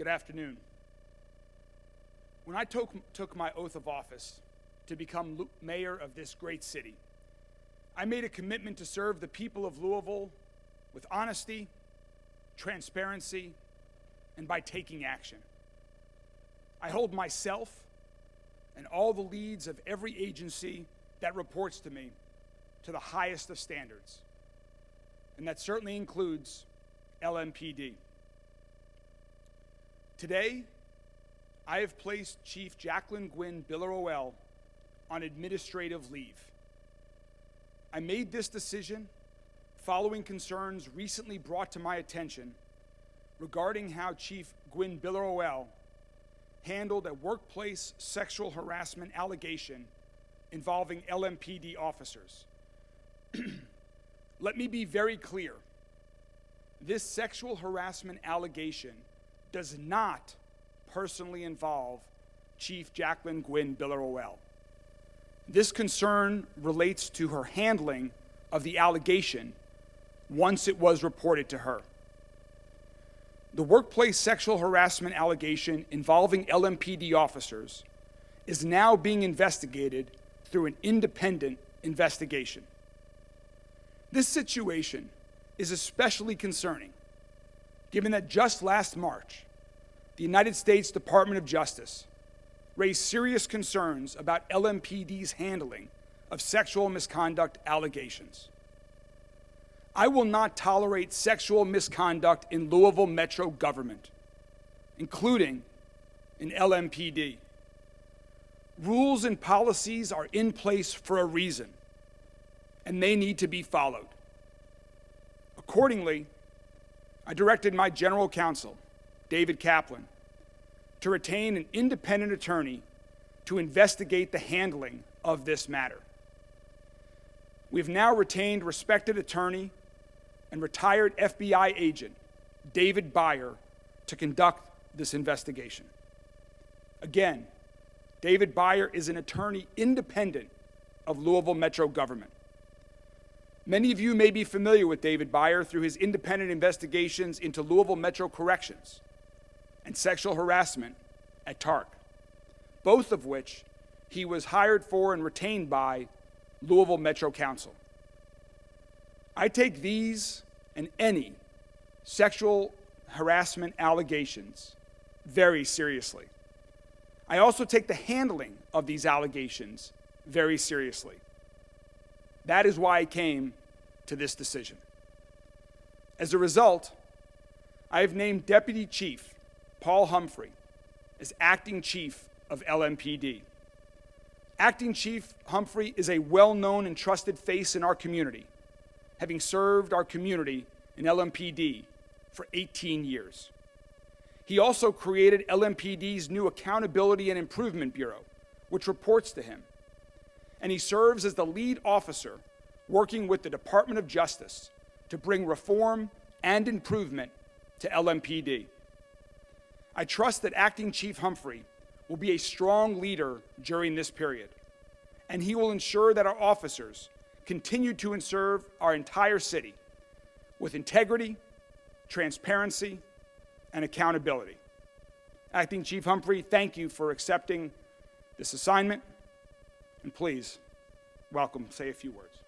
Good afternoon. When I took my oath of office to become mayor of this great city, I made a commitment to serve the people of Louisville with honesty, transparency, and by taking action. I hold myself and all the leads of every agency that reports to me to the highest of standards, and that certainly includes LMPD. Today, I have placed Chief Jacqueline Gwynn Biller-O'Ell on administrative leave. I made this decision following concerns recently brought to my attention regarding how Chief Gwynn Biller-O'Ell handled a workplace sexual harassment allegation involving LMPD officers. Let me be very clear. This sexual harassment allegation does not personally involve Chief Jacqueline Gwynn Biller-O'Ell. This concern relates to her handling of the allegation once it was reported to her. The workplace sexual harassment allegation involving LMPD officers is now being investigated through an independent investigation. This situation is especially concerning, given that just last March, the United States Department of Justice raised serious concerns about LMPD's handling of sexual misconduct allegations. I will not tolerate sexual misconduct in Louisville Metro government, including in LMPD. Rules and policies are in place for a reason, and they need to be followed. Accordingly, I directed my general counsel, David Kaplan, to retain an independent attorney to investigate the handling of this matter. We've now retained respected attorney and retired FBI agent David Byer to conduct this investigation. Again, David Byer is an attorney independent of Louisville Metro government. Many of you may be familiar with David Byer through his independent investigations into Louisville Metro Corrections and sexual harassment at TARC, both of which he was hired for and retained by Louisville Metro Council. I take these and any sexual harassment allegations very seriously. I also take the handling of these allegations very seriously. That is why I came to this decision. As a result, I have named Deputy Chief Paul Humphrey as acting chief of LMPD. Acting Chief Humphrey is a well-known and trusted face in our community, having served our community in LMPD for 18 years. He also created LMPD's new Accountability and Improvement Bureau, which reports to him. And he serves as the lead officer working with the Department of Justice to bring reform and improvement to LMPD. I trust that Acting Chief Humphrey will be a strong leader during this period, and he will ensure that our officers continue to serve our entire city with integrity, transparency, and accountability. Acting Chief Humphrey, thank you for accepting this assignment, and please, welcome, say a few words.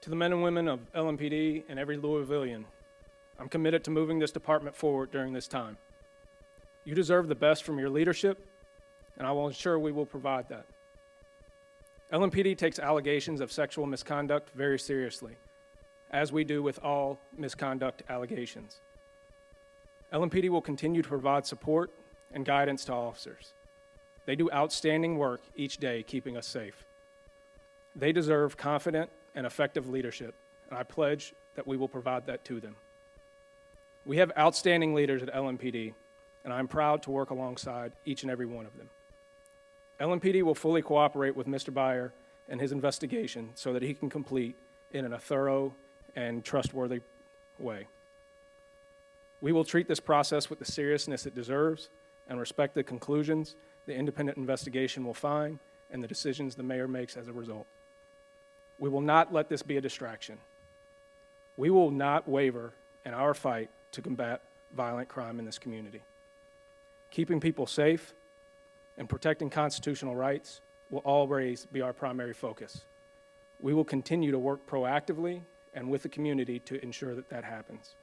To the men and women of LMPD and every Louisvillian, I'm committed to moving this department forward during this time. You deserve the best from your leadership, and I will ensure we will provide that. LMPD takes allegations of sexual misconduct very seriously, as we do with all misconduct allegations. LMPD will continue to provide support and guidance to officers. They do outstanding work each day keeping us safe. They deserve confident and effective leadership, and I pledge that we will provide that to them. We have outstanding leaders at LMPD, and I'm proud to work alongside each and every one of them. LMPD will fully cooperate with Mr. Byer and his investigation so that he can complete it in a thorough and trustworthy way. We will treat this process with the seriousness it deserves and respect the conclusions the independent investigation will find and the decisions the mayor makes as a result. We will not let this be a distraction. We will not waver in our fight to combat violent crime in this community. Keeping people safe and protecting constitutional rights will always be our primary focus. We will continue to work proactively and with the community to ensure that that happens.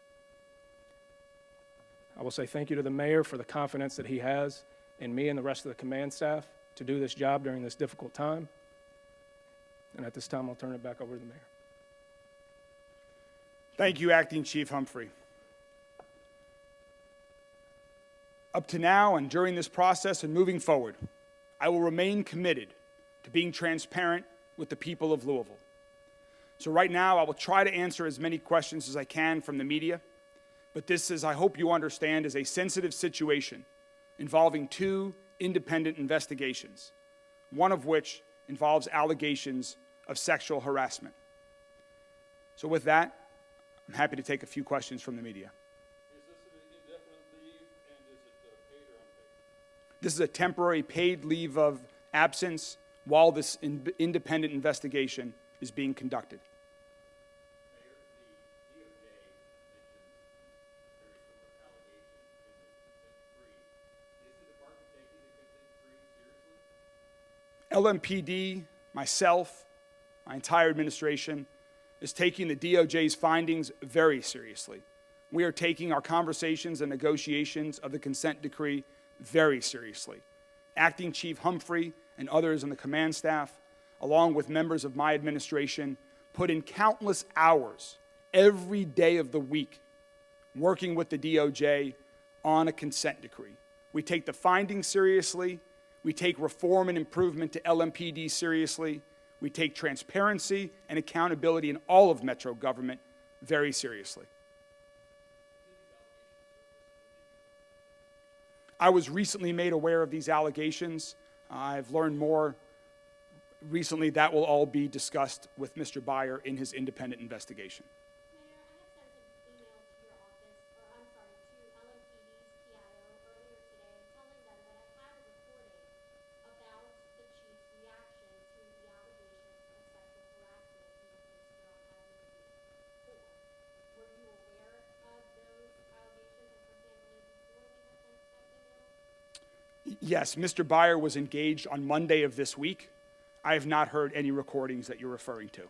I will say thank you to the mayor for the confidence that he has in me and the rest of the command staff to do this job during this difficult time. And at this time, I'll turn it back over to the mayor. Thank you, Acting Chief Humphrey. Up to now and during this process and moving forward, I will remain committed to being transparent with the people of Louisville. So right now, I will try to answer as many questions as I can from the media, but this is, I hope you understand, is a sensitive situation involving two independent investigations, one of which involves allegations of sexual harassment. So with that, I'm happy to take a few questions from the media. Is this an indefinite leave, and is it paid or unpaid? This is a temporary paid leave of absence while this independent investigation is being conducted. Mayor, the DOJ mentions very similar allegations in this consent decree. Is the department taking the consent decree seriously? LMPD, myself, my entire administration is taking the DOJ's findings very seriously. We are taking our conversations and negotiations of the consent decree very seriously. Acting Chief Humphrey and others on the command staff, along with members of my administration, put in countless hours every day of the week working with the DOJ on a consent decree. We take the findings seriously. We take reform and improvement to LMPD seriously. We take transparency and accountability in all of Metro government very seriously. I was recently made aware of these allegations. I've learned more recently. That will all be discussed with Mr. Byer in his independent investigation. Mayor, I have sent an email to your office, to LMPD's PIO earlier today, telling them that I had a recording about the chief's reaction to the allegations of sexual harassment he was listed on as movie 4. Were you aware of those allegations and her family before we had sent that email? Yes, Mr. Byer was engaged on Monday of this week. I have not heard any recordings that you're referring to.